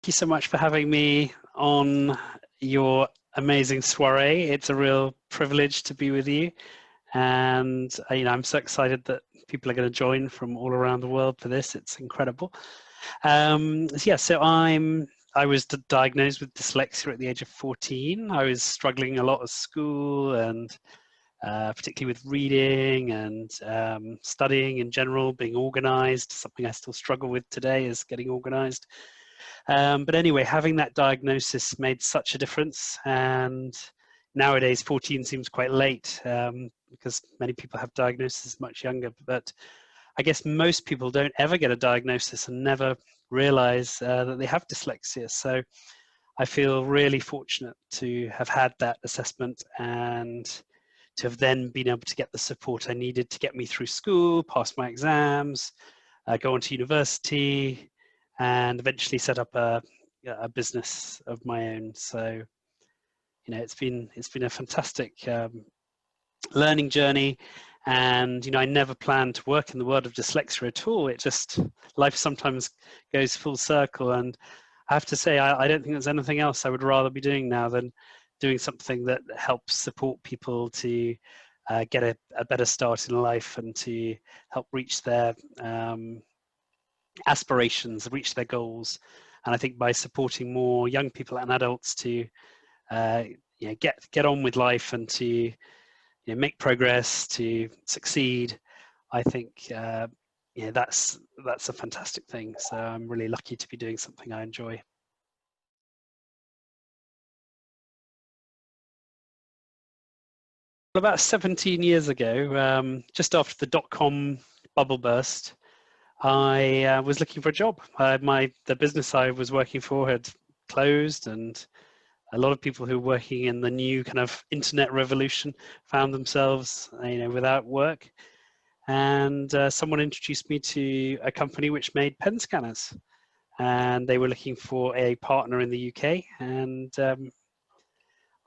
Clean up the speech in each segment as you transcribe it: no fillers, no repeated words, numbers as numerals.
you so much for having me on your amazing soiree. It's a real privilege to be with you. And I'm so excited that people are going to join from all around the world for this. It's incredible. I was diagnosed with dyslexia at the age of 14. I was struggling a lot at school and particularly with reading and studying in general, being organized. Something I still struggle with today is getting organized. But anyway, having that diagnosis made such a difference. And nowadays, 14 seems quite late because many people have diagnoses much younger. But I guess most people don't ever get a diagnosis and never realize that they have dyslexia. So I feel really fortunate to have had that assessment and to have then been able to get the support I needed to get me through school, pass my exams, go on to university, and eventually set up a business of my own. So, it's been a fantastic learning journey. And, I never planned to work in the world of dyslexia at all. It just, life sometimes goes full circle. And I have to say, I don't think there's anything else I would rather be doing now than doing something that helps support people to get a better start in life and to help reach their aspirations, reach their goals. And I think by supporting more young people and adults to get on with life and to make progress, to succeed, I think that's a fantastic thing. So I'm really lucky to be doing something I enjoy. About 17 years ago, just after the dot-com bubble burst, I was looking for a job. The business I was working for had closed, and a lot of people who were working in the new kind of internet revolution found themselves, without work. And someone introduced me to a company which made pen scanners, and they were looking for a partner in the UK. And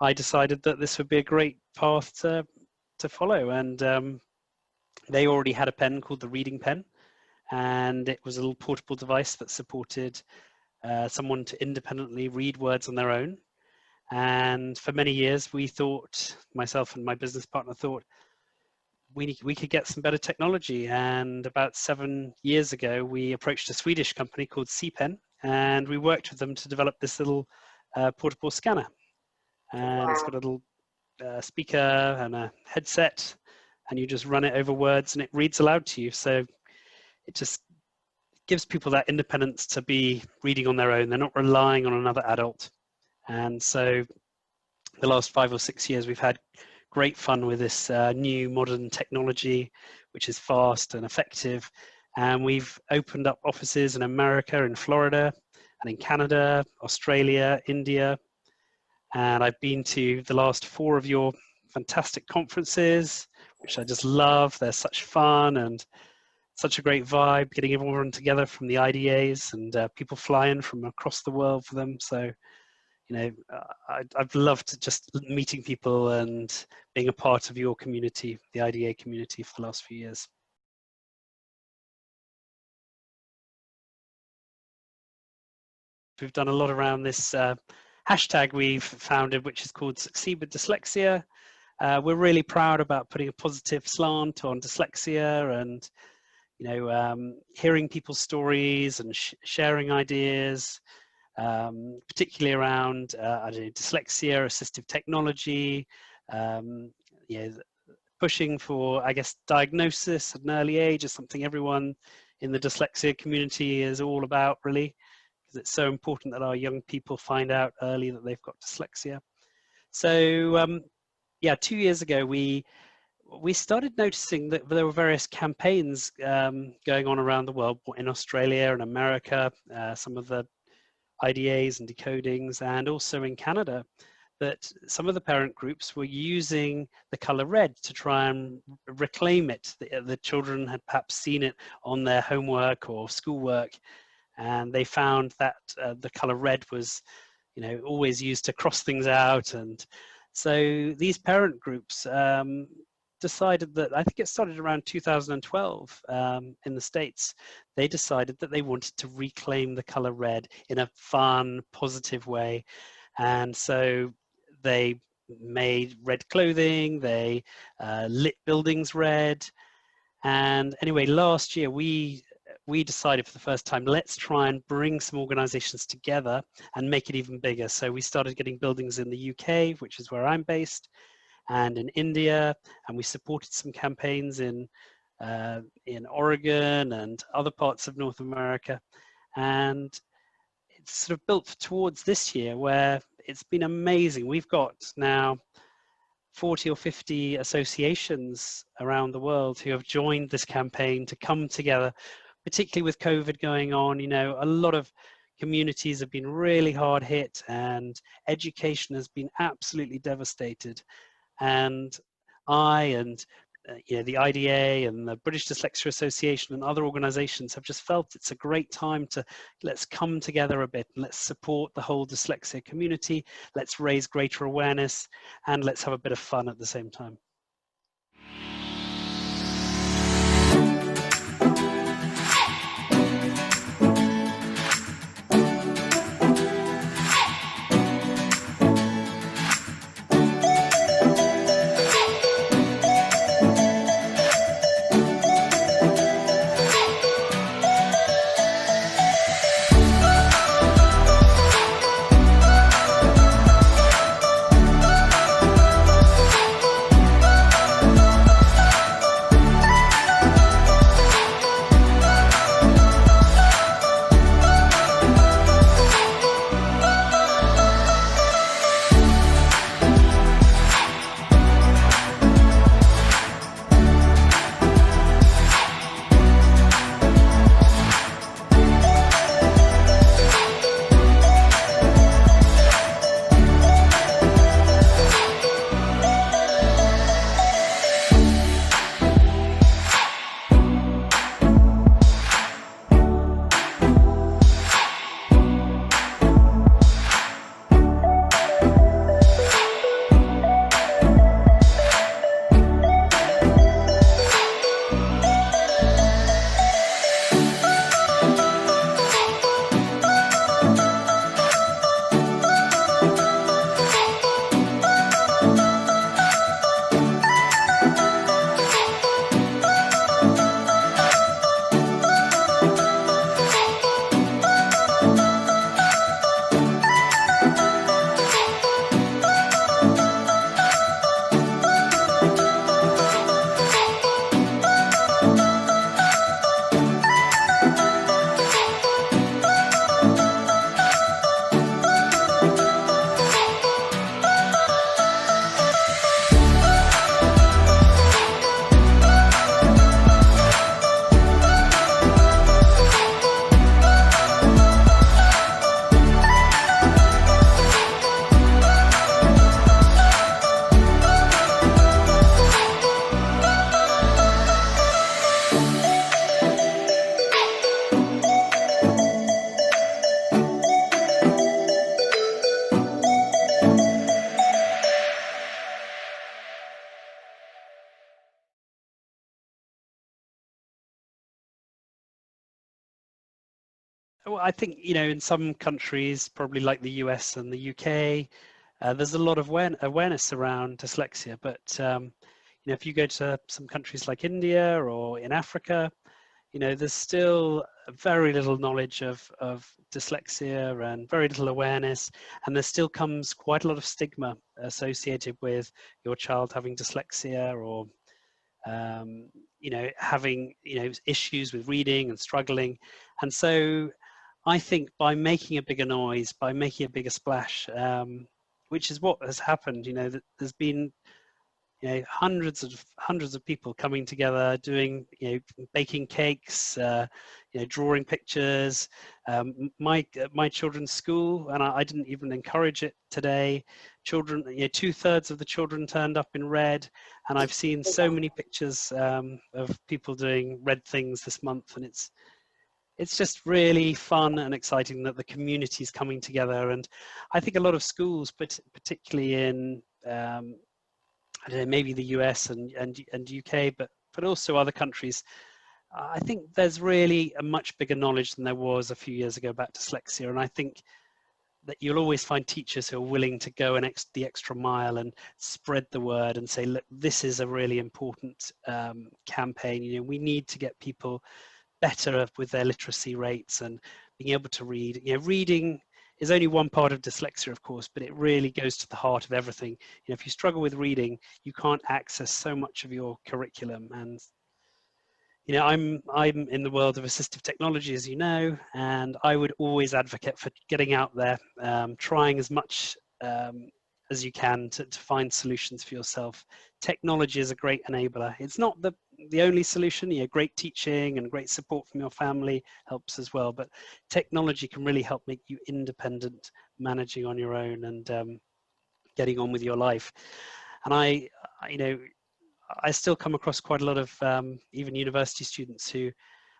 I decided that this would be a great path to follow. And they already had a pen called the Reading Pen, and it was a little portable device that supported someone to independently read words on their own. And for many years, myself and my business partner thought, we could get some better technology. And about 7 years ago, we approached a Swedish company called C-Pen, and we worked with them to develop this little portable scanner. And it's got a little speaker and a headset, and you just run it over words and it reads aloud to you. So it just gives people that independence to be reading on their own. They're not relying on another adult. And so the last 5 or 6 years, we've had great fun with this new modern technology, which is fast and effective. And we've opened up offices in America, in Florida, and in Canada, Australia, India. And I've been to the last 4 of your fantastic conferences, which I just love. They're such fun and such a great vibe, getting everyone together from the IDAs and people flying from across the world for them. So, I've loved just meeting people and being a part of your community, the IDA community, for the last few years. We've done a lot around this hashtag we've founded, which is called Succeed with Dyslexia. We're really proud about putting a positive slant on dyslexia and, hearing people's stories and sharing ideas. Particularly around dyslexia, assistive technology, pushing for, I guess, diagnosis at an early age is something everyone in the dyslexia community is all about, really, because it's so important that our young people find out early that they've got dyslexia. So 2 years ago, we started noticing that there were various campaigns going on around the world, in Australia and America, some of the IDAs and decodings, and also in Canada, that some of the parent groups were using the color red to try and reclaim it. The children had perhaps seen it on their homework or schoolwork, and they found that the color red was, always used to cross things out. And so these parent groups decided that, I think it started around 2012 in the States, they decided that they wanted to reclaim the color red in a fun, positive way. And so they made red clothing, they lit buildings red. And anyway, last year we decided for the first time, let's try and bring some organizations together and make it even bigger. So we started getting buildings in the UK, which is where I'm based, and in India, and we supported some campaigns in Oregon and other parts of North America. And it's sort of built towards this year where it's been amazing. We've got now 40 or 50 associations around the world who have joined this campaign to come together, particularly with COVID going on. You know, a lot of communities have been really hard hit and education has been absolutely devastated. And you know, the IDA and the British Dyslexia Association and other organizations have just felt it's a great time to let's come together a bit and let's support the whole dyslexia community, let's raise greater awareness, and let's have a bit of fun at the same time. Well, I think, you know, in some countries, probably like the US and the UK, there's a lot of awareness around dyslexia. But, you know, if you go to some countries like India or in Africa, you know, there's still very little knowledge of dyslexia and very little awareness. And there still comes quite a lot of stigma associated with your child having dyslexia or, you know, having, you know, issues with reading and struggling. And so I think by making a bigger noise, by making a bigger splash, which is what has happened, you know, that there's been, you know, hundreds of people coming together, doing, you know, baking cakes, you know, drawing pictures. My children's school, and I didn't even encourage it today. Children, you know, 2/3 of the children turned up in red, and I've seen so many pictures of people doing red things this month, and it's just really fun and exciting that the community is coming together. And I think a lot of schools, but particularly in I don't know, maybe the US and UK, but also other countries, I think there's really a much bigger knowledge than there was a few years ago about dyslexia. And I think that you'll always find teachers who are willing to go the extra mile and spread the word and say, look, this is a really important campaign. You know, we need to get people better with their literacy rates and being able to read. You know, reading is only one part of dyslexia, of course, but it really goes to the heart of everything. You know, if you struggle with reading, you can't access so much of your curriculum. And you know, I'm in the world of assistive technology, as you know, and I would always advocate for getting out there, trying as much as you can to find solutions for yourself. Technology is a great enabler. It's not the only solution. You know, great teaching and great support from your family helps as well, but technology can really help make you independent, managing on your own and getting on with your life. And you know, I still come across quite a lot of even university students who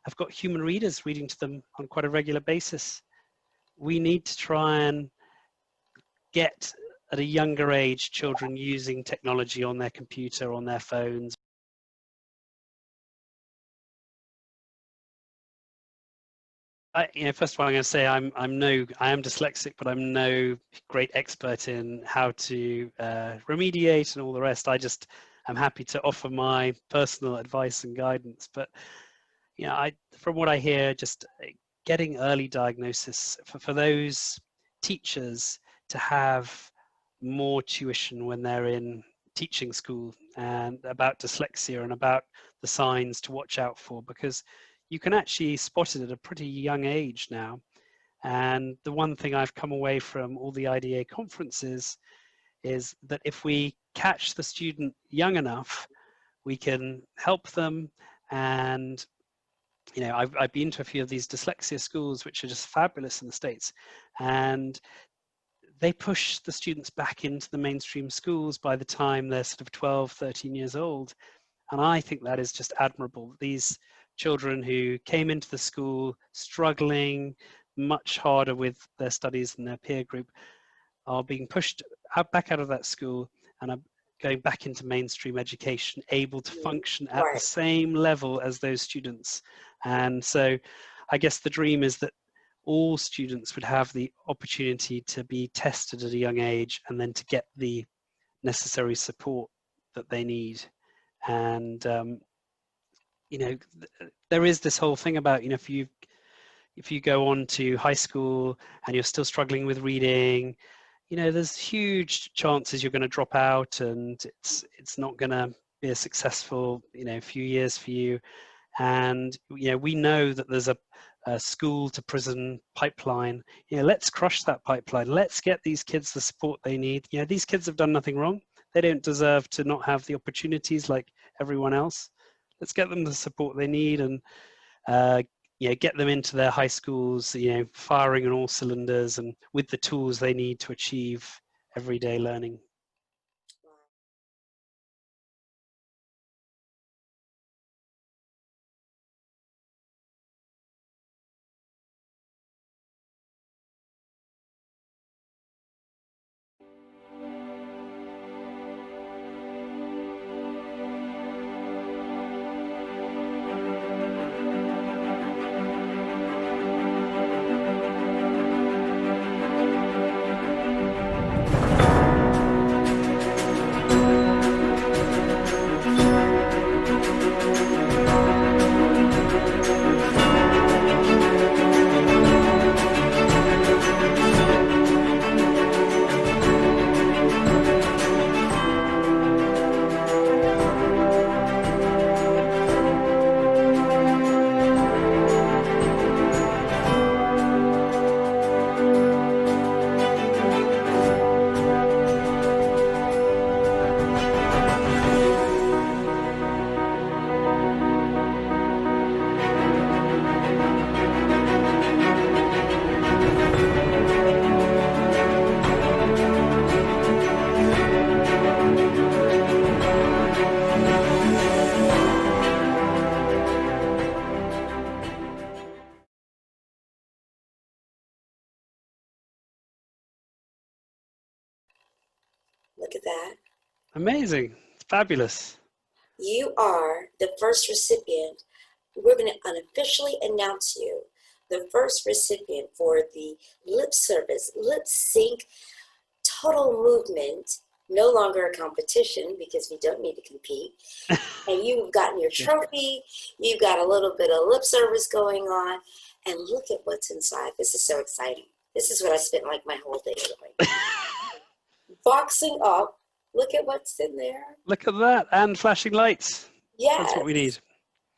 have got human readers reading to them on quite a regular basis. We need to try and get at a younger age children using technology on their computer, on their phones. You know, first of all, I'm going to say I am dyslexic, but I'm no great expert in how to remediate and all the rest. I'm happy to offer my personal advice and guidance. But you know, from what I hear, just getting early diagnosis for those teachers to have more tuition when they're in teaching school and about dyslexia and about the signs to watch out for, because you can actually spot it at a pretty young age now. And the one thing I've come away from all the IDA conferences is that if we catch the student young enough, we can help them. And you know, I've been to a few of these dyslexia schools, which are just fabulous in the States, and they push the students back into the mainstream schools by the time they're sort of 12, 13 years old. And I think that is just admirable. These children who came into the school struggling much harder with their studies than their peer group are being pushed back out of that school and are going back into mainstream education, able to function at the same level as those students. And so I guess the dream is that all students would have the opportunity to be tested at a young age and then to get the necessary support that they need. And you know, there is this whole thing about, you know, if you go on to high school and you're still struggling with reading, you know, there's huge chances you're going to drop out and it's not going to be a successful, you know, few years for you. And you know, we know that there's a school to prison pipeline. You know, let's crush that pipeline. Let's get these kids the support they need. You know, these kids have done nothing wrong. They don't deserve to not have the opportunities like everyone else. Let's get them the support they need and you know, get them into their high schools, you know, firing on all cylinders and with the tools they need to achieve everyday learning. Look at that. Amazing. Fabulous. You are the first recipient. We're going to unofficially announce you the first recipient for the lip service, lip sync, total movement, no longer a competition because we don't need to compete. And you've gotten your trophy, you've got a little bit of lip service going on, and look at what's inside. This is so exciting. This is what I spent like my whole day doing. Boxing up, look at what's in there. Look at that, and flashing lights. Yes. That's what we need.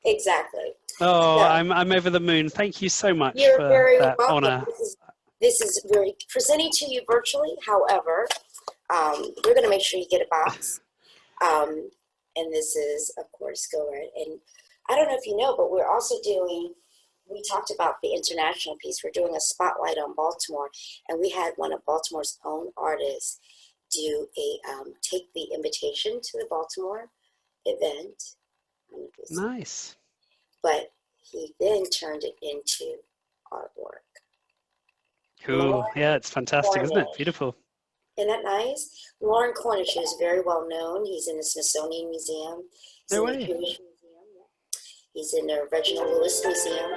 Exactly. Oh, So, I'm over the moon. Thank you so much you're for very that welcome. honor. This is very presenting to you virtually. However, we're going to make sure you get a box. And this is, of course, Go Red. And I don't know if you know, but we're also doing, we talked about the international piece. We're doing a spotlight on Baltimore. And we had one of Baltimore's own artists do a, take the invitation to the Baltimore event. Nice. But he then turned it into artwork. Cool. Yeah, it's fantastic, isn't it? Beautiful. Isn't that nice? Lauren Cornish is very well known. He's in the Smithsonian Museum. He's No in way. the Jewish Museum. He's in the Reginald Lewis Museum.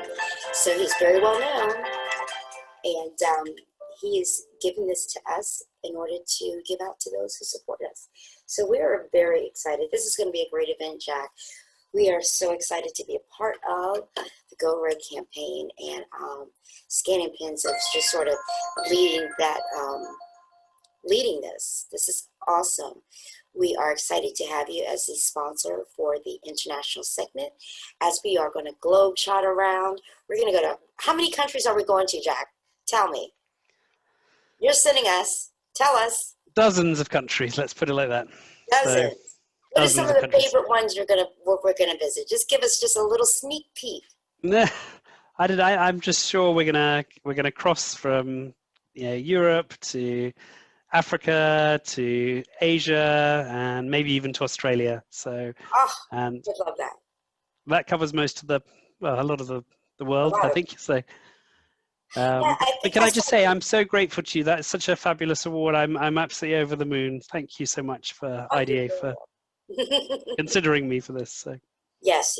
So he's very well known. And he is giving this to us in order to give out to those who support us. So we are very excited. This is going to be a great event, Jack. We are so excited to be a part of the Go Red campaign, and Scanning Pens is just sort of leading that, leading this. This is awesome. We are excited to have you as the sponsor for the international segment, as we are going to globe trot around. We're going to go to, how many countries are we going to, Jack? Tell me. You're sending us. Tell us. Dozens of countries, let's put it like that. Dozens. So, what are some of the countries. favorite ones we're gonna visit? Just give us just a little sneak peek. I'm just sure we're gonna cross from Europe to Africa to Asia and maybe even to Australia. So and I love that. That covers most of a lot of the world, I think. So but can I just say, I'm so grateful to you. That's such a fabulous award. I'm absolutely over the moon. Thank you so much for IDA for considering me for this. So. Yes.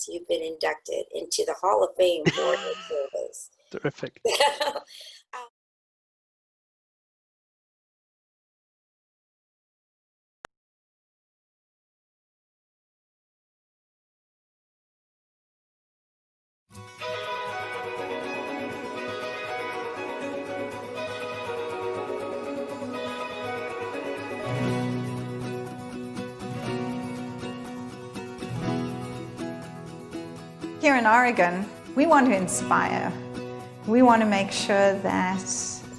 You've been inducted into the Hall of Fame for your service. Terrific. Here in Oregon, we want to inspire. We want to make sure that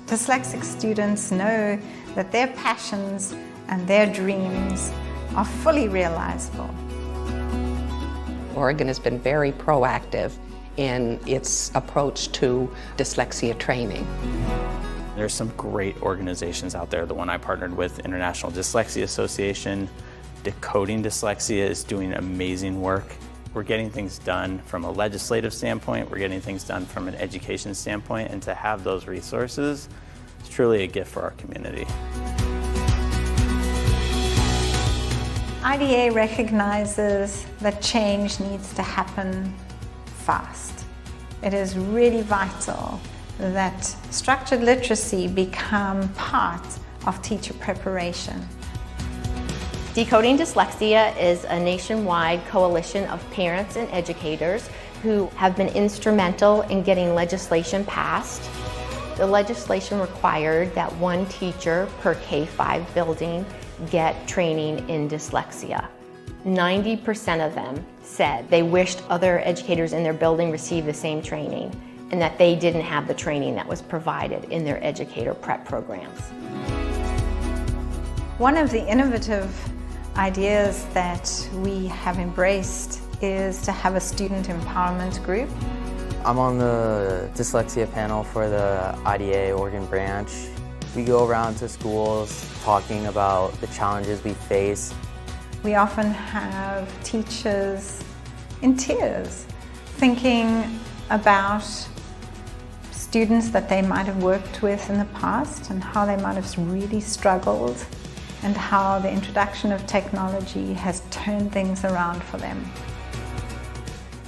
dyslexic students know that their passions and their dreams are fully realizable. Oregon has been very proactive in its approach to dyslexia training. There's some great organizations out there. The one I partnered with, International Dyslexia Association, Decoding Dyslexia, is doing amazing work. We're getting things done from a legislative standpoint, we're getting things done from an education standpoint, and to have those resources is truly a gift for our community. IDA recognizes that change needs to happen fast. It is really vital that structured literacy become part of teacher preparation. Decoding Dyslexia is a nationwide coalition of parents and educators who have been instrumental in getting legislation passed. The legislation required that one teacher per K-5 building get training in dyslexia. 90% of them said they wished other educators in their building received the same training and that they didn't have the training that was provided in their educator prep programs. One of the innovative ideas that we have embraced is to have a student empowerment group. I'm on the dyslexia panel for the IDA Oregon branch. We go around to schools talking about the challenges we face. We often have teachers in tears thinking about students that they might have worked with in the past and how they might have really struggled and how the introduction of technology has turned things around for them.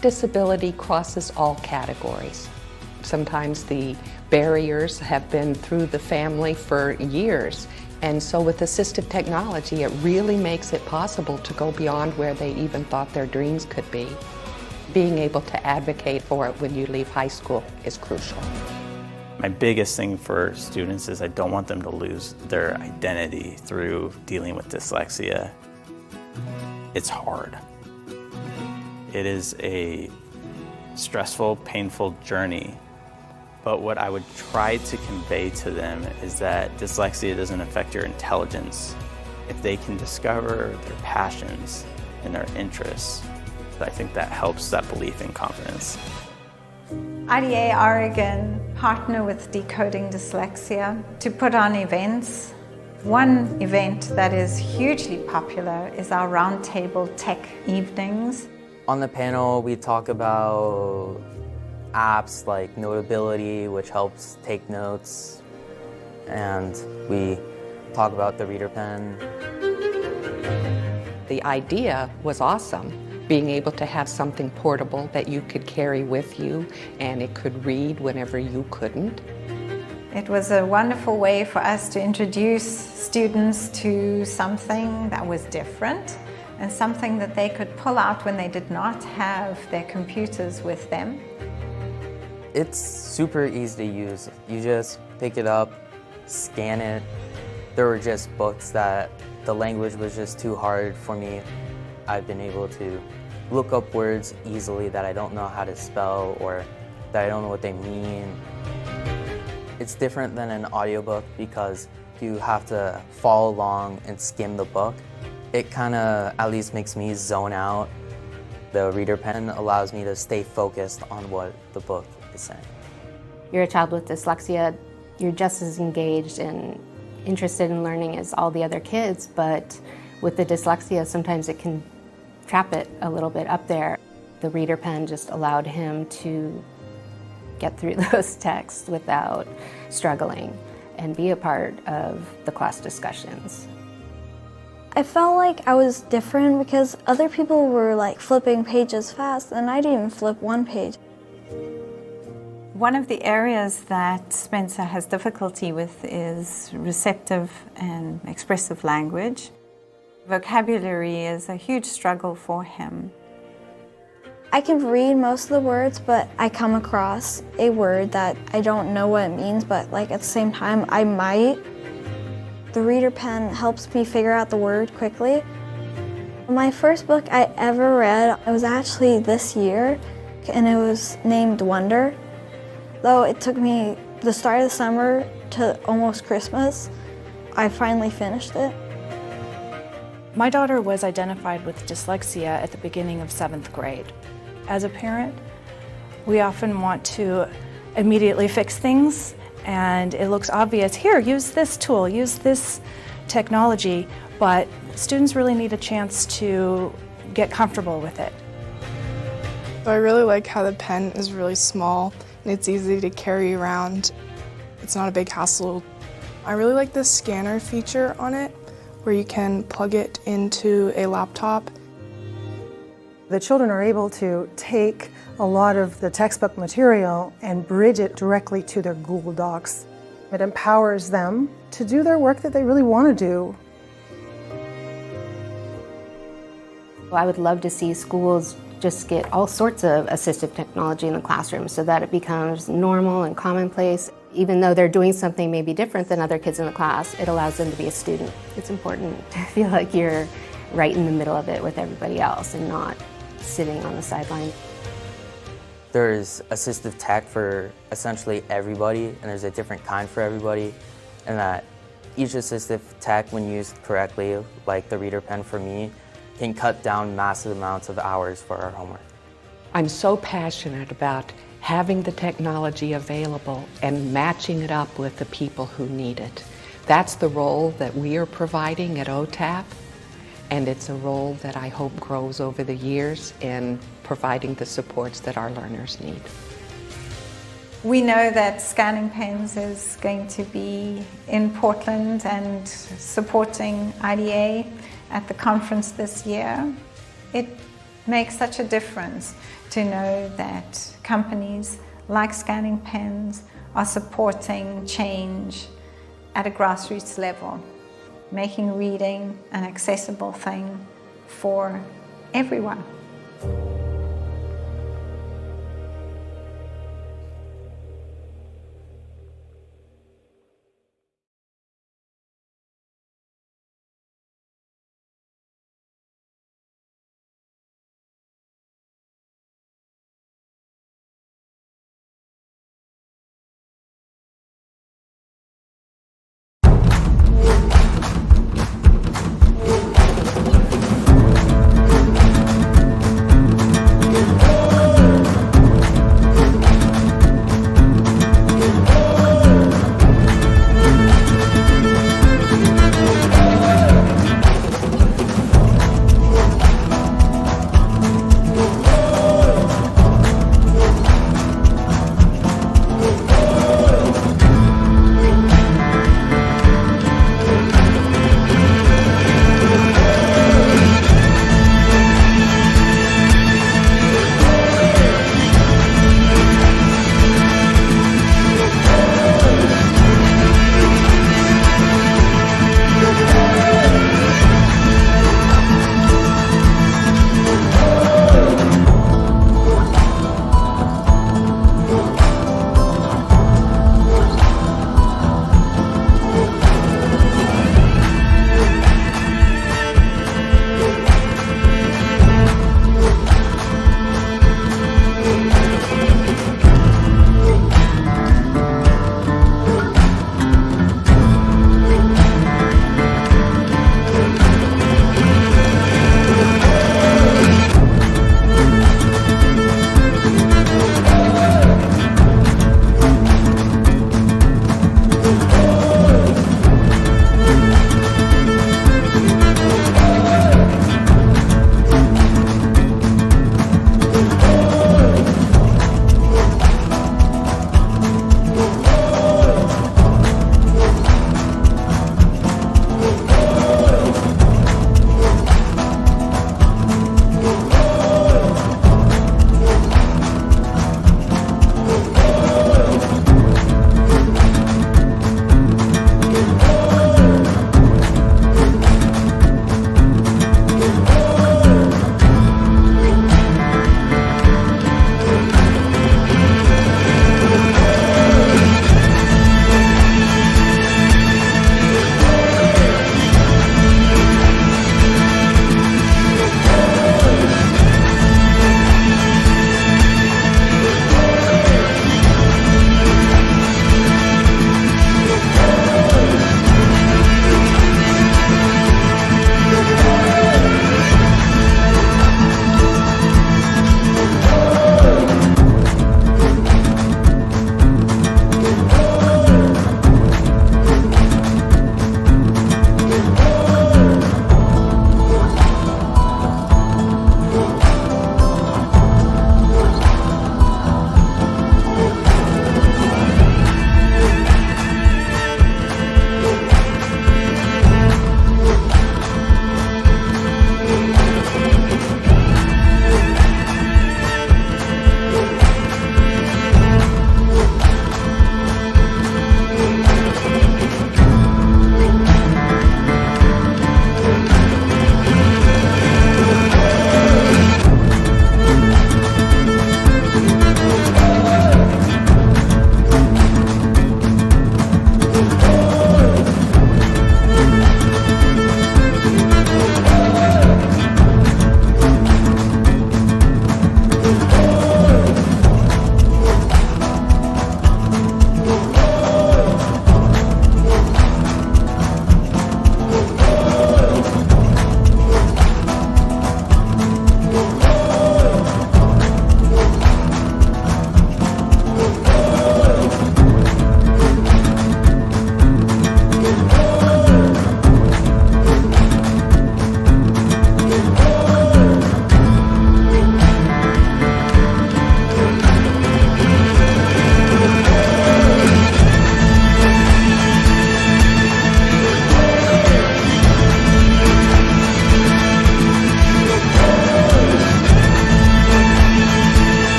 Disability crosses all categories. Sometimes the barriers have been through the family for years, and so with assistive technology it really makes it possible to go beyond where they even thought their dreams could be. Being able to advocate for it when you leave high school is crucial. My biggest thing for students is I don't want them to lose their identity through dealing with dyslexia. It's hard. It is a stressful, painful journey, but what I would try to convey to them is that dyslexia doesn't affect your intelligence. If they can discover their passions and their interests, I think that helps that belief and confidence. IDA Oregon partner with Decoding Dyslexia to put on events. One event that is hugely popular is our Roundtable Tech Evenings. On the panel, we talk about apps like Notability, which helps take notes, and we talk about the Reader Pen. The idea was awesome. Being able to have something portable that you could carry with you and it could read whenever you couldn't. It was a wonderful way for us to introduce students to something that was different and something that they could pull out when they did not have their computers with them. It's super easy to use. You just pick it up, scan it. There were just books that the language was just too hard for me. I've been able to look up words easily that I don't know how to spell or that I don't know what they mean. It's different than an audiobook because you have to follow along and skim the book. It kind of at least makes me zone out. The Reader Pen allows me to stay focused on what the book is saying. You're a child with dyslexia, you're just as engaged and interested in learning as all the other kids, but with the dyslexia, sometimes it can trap it a little bit up there. The Reader Pen just allowed him to get through those texts without struggling and be a part of the class discussions. I felt like I was different because other people were like flipping pages fast and I didn't even flip one page. One of the areas that Spencer has difficulty with is receptive and expressive language. Vocabulary is a huge struggle for him. I can read most of the words, but I come across a word that I don't know what it means, but like at the same time, I might. The Reader Pen helps me figure out the word quickly. My first book I ever read, it was actually this year, and it was named Wonder. Though it took me the start of the summer to almost Christmas, I finally finished it. My daughter was identified with dyslexia at the beginning of 7th grade. As a parent, we often want to immediately fix things, and it looks obvious, here, use this tool, use this technology, but students really need a chance to get comfortable with it. So I really like how the pen is really small and it's easy to carry around. It's not a big hassle. I really like the scanner feature on it, where you can plug it into a laptop. The children are able to take a lot of the textbook material and bridge it directly to their Google Docs. It empowers them to do their work that they really want to do. I would love to see schools just get all sorts of assistive technology in the classroom so that it becomes normal and commonplace. Even though they're doing something maybe different than other kids in the class, it allows them to be a student. It's important to feel like you're right in the middle of it with everybody else and not sitting on the sideline. There's assistive tech for essentially everybody, and there's a different kind for everybody, and that each assistive tech, when used correctly, like the Reader Pen for me, can cut down massive amounts of hours for our homework. I'm so passionate about having the technology available and matching it up with the people who need it. That's the role that we are providing at OTAP, and it's a role that I hope grows over the years in providing the supports that our learners need. We know that Scanning Pens is going to be in Portland and supporting IDA at the conference this year. It makes such a difference to know that companies like Scanning Pens are supporting change at a grassroots level, making reading an accessible thing for everyone.